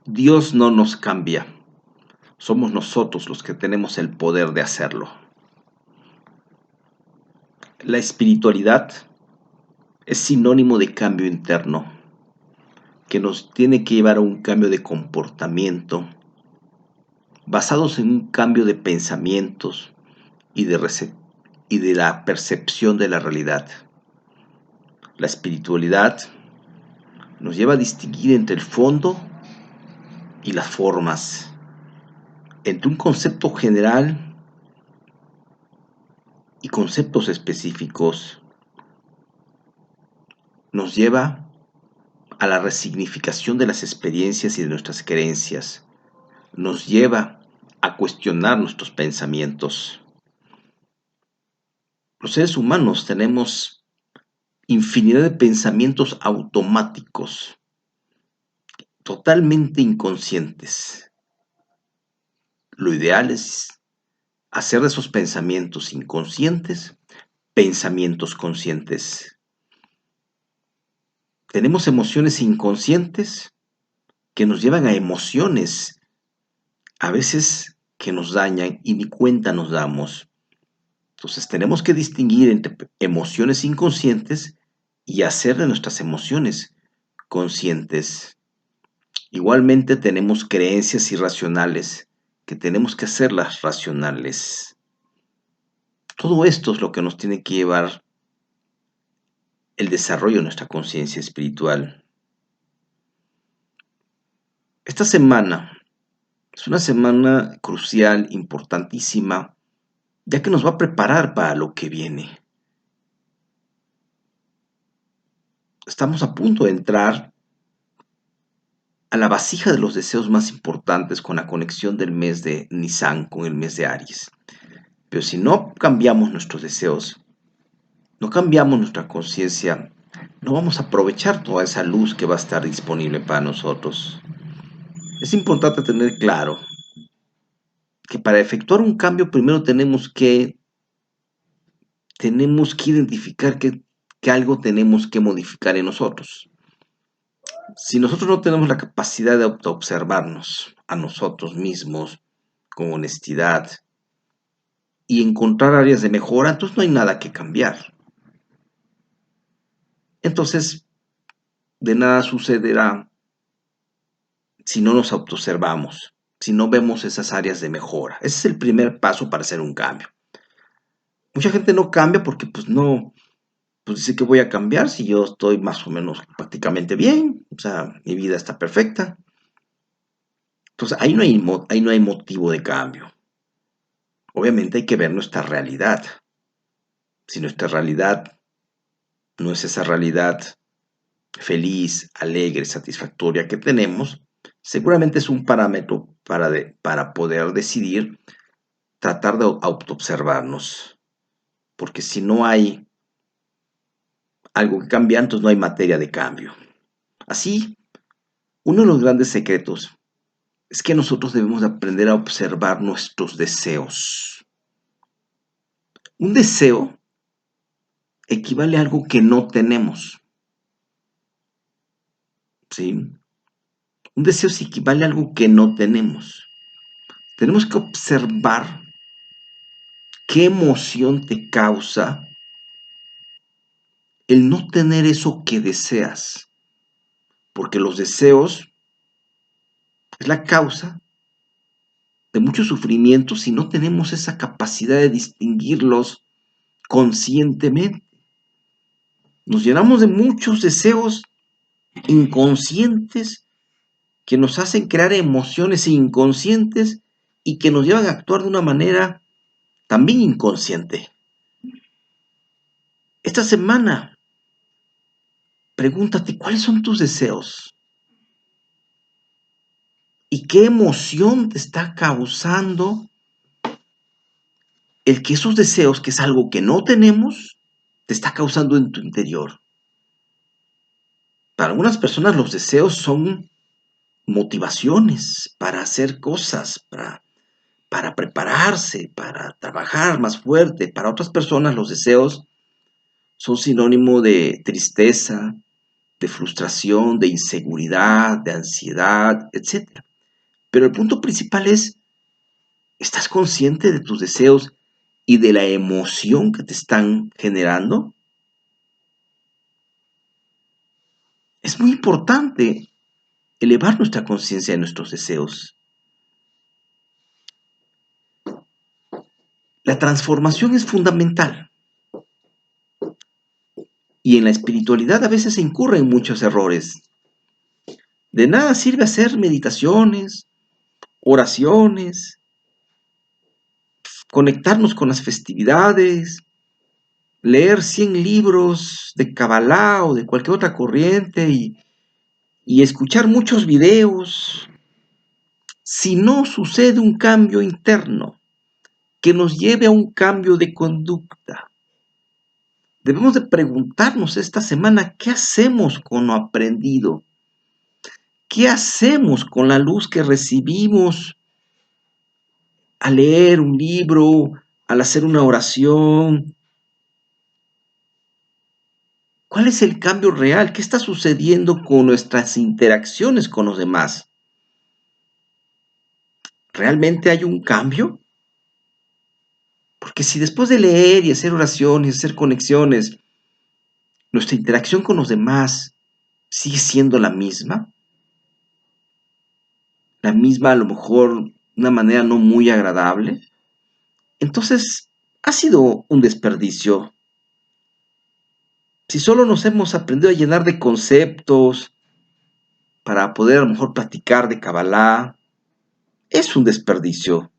Dios no nos cambia, somos nosotros los que tenemos el poder de hacerlo. La espiritualidad es sinónimo de cambio interno, que nos tiene que llevar a un cambio de comportamiento, basados en un cambio de pensamientos y y de la percepción de la realidad. La espiritualidad nos lleva a distinguir entre el fondo y las formas, entre un concepto general y conceptos específicos. Nos lleva a la resignificación de las experiencias y de nuestras creencias. Nos lleva a cuestionar nuestros pensamientos. Los seres humanos tenemos infinidad de pensamientos automáticos, totalmente inconscientes. Lo ideal es hacer de esos pensamientos inconscientes pensamientos conscientes. Tenemos emociones inconscientes que nos llevan a emociones, a veces que nos dañan y ni cuenta nos damos. Entonces tenemos que distinguir entre emociones inconscientes y hacer de nuestras emociones conscientes. Igualmente tenemos creencias irracionales que tenemos que hacerlas racionales. Todo esto es lo que nos tiene que llevar el desarrollo de nuestra conciencia espiritual. Esta semana es una semana crucial, importantísima, ya que nos va a preparar para lo que viene. Estamos a punto de entrar a la vasija de los deseos más importantes con la conexión del mes de Nisan con el mes de Aries. Pero si no cambiamos nuestros deseos, no cambiamos nuestra conciencia, no vamos a aprovechar toda esa luz que va a estar disponible para nosotros. Es importante tener claro que para efectuar un cambio primero tenemos que identificar que algo tenemos que modificar en nosotros. Si nosotros no tenemos la capacidad de autoobservarnos a nosotros mismos con honestidad y encontrar áreas de mejora, entonces no hay nada que cambiar. Entonces, de nada sucederá si no nos autoobservamos, si no vemos esas áreas de mejora. Ese es el primer paso para hacer un cambio. Mucha gente no cambia porque pues dice que voy a cambiar si yo estoy más o menos prácticamente bien, o sea, mi vida está perfecta. Entonces, ahí no hay motivo de cambio. Obviamente hay que ver nuestra realidad. Si nuestra realidad no es esa realidad feliz, alegre, satisfactoria que tenemos, seguramente es un parámetro para poder decidir tratar de autoobservarnos. Porque si no hay algo que cambiar, entonces no hay materia de cambio. Así, uno de los grandes secretos es que nosotros debemos aprender a observar nuestros deseos. Un deseo equivale a algo que no tenemos, ¿sí? Un deseo se equivale a algo que no tenemos. Tenemos que observar qué emoción te causa el no tener eso que deseas, porque los deseos es la causa de mucho sufrimiento si no tenemos esa capacidad de distinguirlos conscientemente. Nos llenamos de muchos deseos inconscientes que nos hacen crear emociones inconscientes y que nos llevan a actuar de una manera también inconsciente. Esta semana, pregúntate cuáles son tus deseos y qué emoción te está causando el que esos deseos, que es algo que no tenemos, te está causando en tu interior. Para algunas personas los deseos son motivaciones para hacer cosas, para prepararse, para trabajar más fuerte. Para otras personas los deseos son sinónimo de tristeza, de frustración, de inseguridad, de ansiedad, etc. Pero el punto principal es, ¿estás consciente de tus deseos y de la emoción que te están generando? Es muy importante elevar nuestra conciencia de nuestros deseos. La transformación es fundamental. Y en la espiritualidad a veces se incurren muchos errores. De nada sirve hacer meditaciones, oraciones, conectarnos con las festividades, leer 100 libros de Kabbalah o de cualquier otra corriente y escuchar muchos videos, si no sucede un cambio interno que nos lleve a un cambio de conducta. Debemos de preguntarnos esta semana, ¿qué hacemos con lo aprendido? ¿Qué hacemos con la luz que recibimos al leer un libro, al hacer una oración? ¿Cuál es el cambio real? ¿Qué está sucediendo con nuestras interacciones con los demás? ¿Realmente hay un cambio? Porque si después de leer y hacer oraciones y hacer conexiones, nuestra interacción con los demás sigue siendo la misma a lo mejor de una manera no muy agradable, entonces ha sido un desperdicio. Si solo nos hemos aprendido a llenar de conceptos para poder a lo mejor platicar de Kabbalah, es un desperdicio.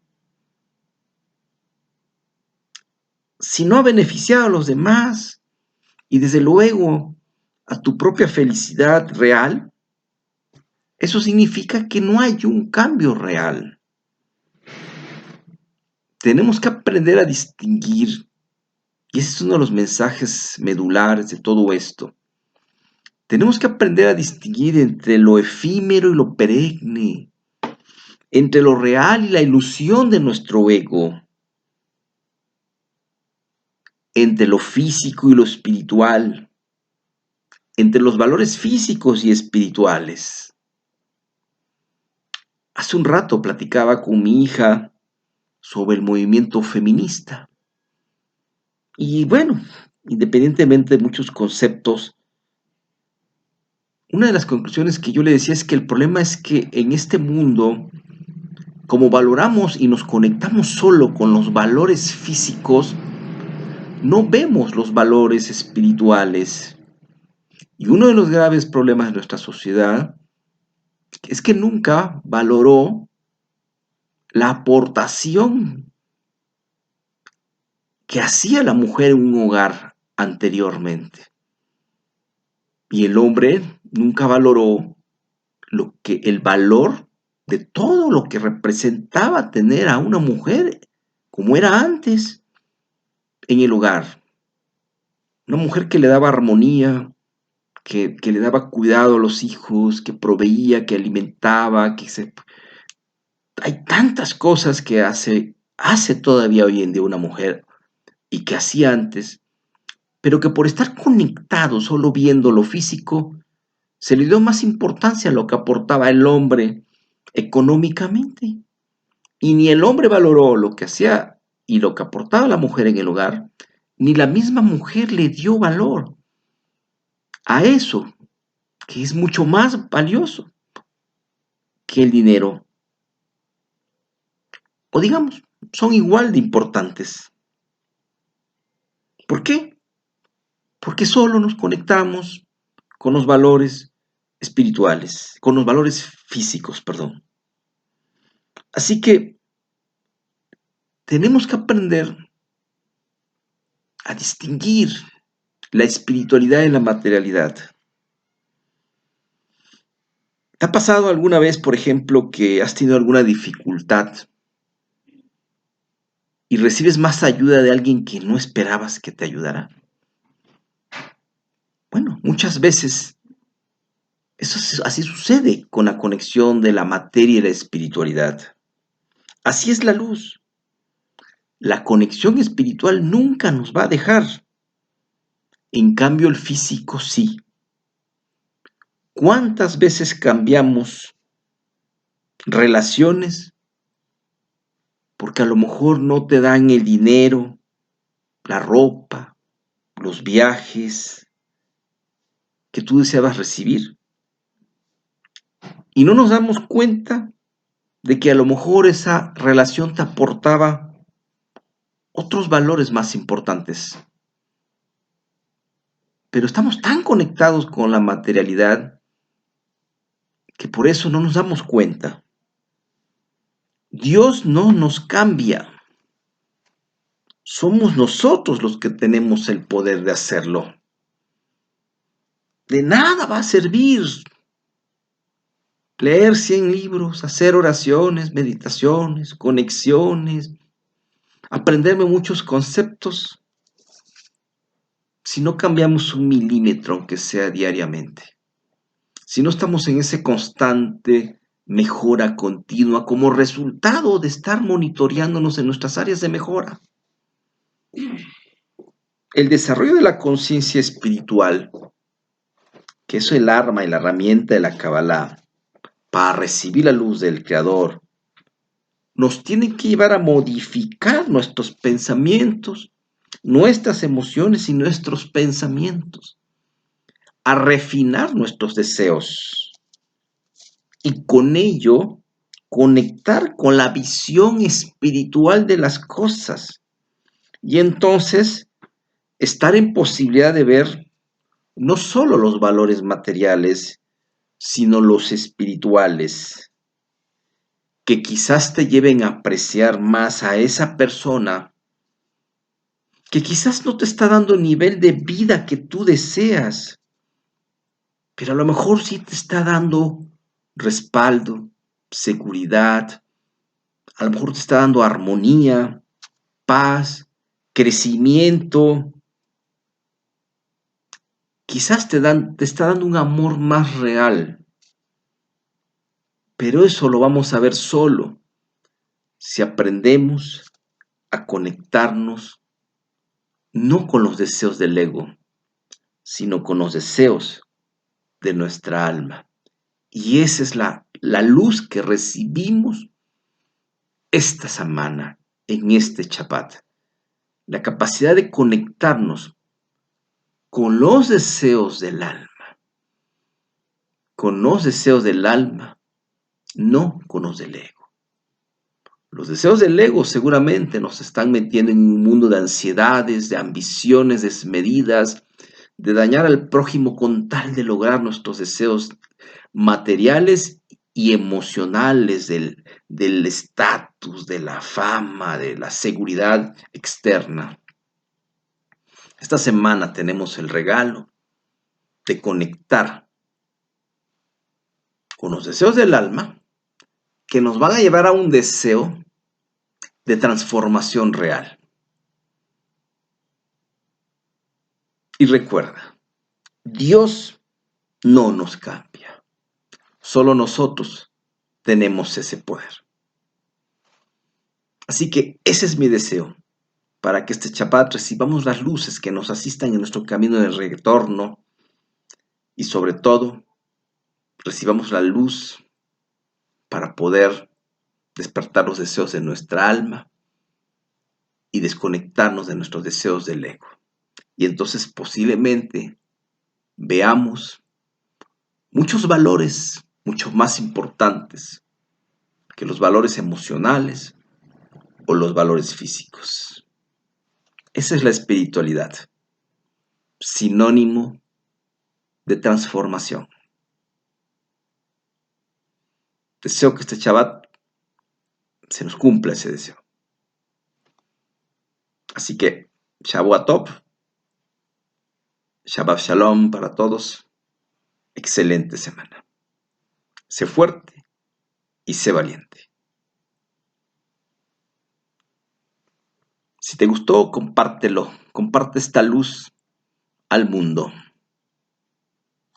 Si no ha beneficiado a los demás y desde luego a tu propia felicidad real, eso significa que no hay un cambio real. Tenemos que aprender a distinguir, y ese es uno de los mensajes medulares de todo esto. Tenemos que aprender a distinguir entre lo efímero y lo perenne, entre lo real y la ilusión de nuestro ego, entre lo físico y lo espiritual, entre los valores físicos y espirituales. Hace un rato platicaba con mi hija sobre el movimiento feminista. Y bueno, independientemente de muchos conceptos, una de las conclusiones que yo le decía es que el problema es que en este mundo, como valoramos y nos conectamos solo con los valores físicos, no vemos los valores espirituales. Y uno de los graves problemas de nuestra sociedad es que nunca valoró la aportación que hacía la mujer en un hogar anteriormente. Y el hombre nunca valoró el valor de todo lo que representaba tener a una mujer como era antes en el hogar. Una mujer que le daba armonía, que le daba cuidado a los hijos, que proveía, que alimentaba, Hay tantas cosas que hace todavía hoy en día una mujer y que hacía antes, pero que por estar conectado solo viendo lo físico, se le dio más importancia a lo que aportaba el hombre económicamente. Y ni el hombre valoró lo que hacía y lo que aportaba la mujer en el hogar, ni la misma mujer le dio valor a eso, que es mucho más valioso que el dinero. O digamos, son igual de importantes. ¿Por qué? Porque solo nos conectamos con los valores espirituales, con los valores físicos, perdón. Así que tenemos que aprender a distinguir la espiritualidad de la materialidad. ¿Te ha pasado alguna vez, por ejemplo, que has tenido alguna dificultad y recibes más ayuda de alguien que no esperabas que te ayudara? Bueno, muchas veces así sucede con la conexión de la materia y la espiritualidad. Así es la luz. La conexión espiritual nunca nos va a dejar. En cambio, el físico sí. ¿Cuántas veces cambiamos relaciones porque a lo mejor no te dan el dinero, la ropa, los viajes que tú deseabas recibir? Y no nos damos cuenta de que a lo mejor esa relación te aportaba otros valores más importantes. Pero estamos tan conectados con la materialidad que por eso no nos damos cuenta. Dios no nos cambia. Somos nosotros los que tenemos el poder de hacerlo. De nada va a servir leer 100 libros, hacer oraciones, meditaciones, conexiones, aprenderme muchos conceptos, si no cambiamos un milímetro, aunque sea diariamente. Si no estamos en ese constante mejora continua como resultado de estar monitoreándonos en nuestras áreas de mejora. El desarrollo de la conciencia espiritual, que es el arma y la herramienta de la Kabbalah para recibir la luz del Creador, nos tiene que llevar a modificar nuestros pensamientos, nuestras emociones y nuestros pensamientos, a refinar nuestros deseos y con ello conectar con la visión espiritual de las cosas y entonces estar en posibilidad de ver no solo los valores materiales, sino los espirituales, que quizás te lleven a apreciar más a esa persona que quizás no te está dando el nivel de vida que tú deseas, pero a lo mejor sí te está dando respaldo, seguridad, a lo mejor te está dando armonía, paz, crecimiento. Quizás te está dando un amor más real, pero eso lo vamos a ver solo si aprendemos a conectarnos no con los deseos del ego, sino con los deseos de nuestra alma. Y esa es la luz que recibimos esta semana en este Shabbat. La capacidad de conectarnos con los deseos del alma. Con los deseos del alma, no con los del ego. Los deseos del ego seguramente nos están metiendo en un mundo de ansiedades, de ambiciones desmedidas, de dañar al prójimo con tal de lograr nuestros deseos materiales y emocionales del estatus, de la fama, de la seguridad externa. Esta semana tenemos el regalo de conectar con los deseos del alma que nos van a llevar a un deseo de transformación real. Y recuerda, Dios no nos cambia. Solo nosotros tenemos ese poder. Así que ese es mi deseo, para que este Shabbat recibamos las luces que nos asistan en nuestro camino de retorno y sobre todo recibamos la luz para poder despertar los deseos de nuestra alma y desconectarnos de nuestros deseos del ego. Y entonces posiblemente veamos muchos valores mucho más importantes que los valores emocionales o los valores físicos. Esa es la espiritualidad, sinónimo de transformación. Deseo que este Shabbat se nos cumpla ese deseo. Así que, Shabbat Tov, Shabbat Shalom para todos. Excelente semana. Sé fuerte y sé valiente. Si te gustó, compártelo. Comparte esta luz al mundo.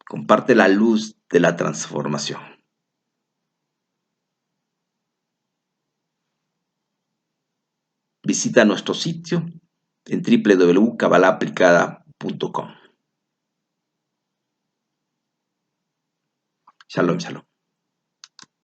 Comparte la luz de la transformación. Visita nuestro sitio en www.kabbalahaplicada.com. Shalom, shalom.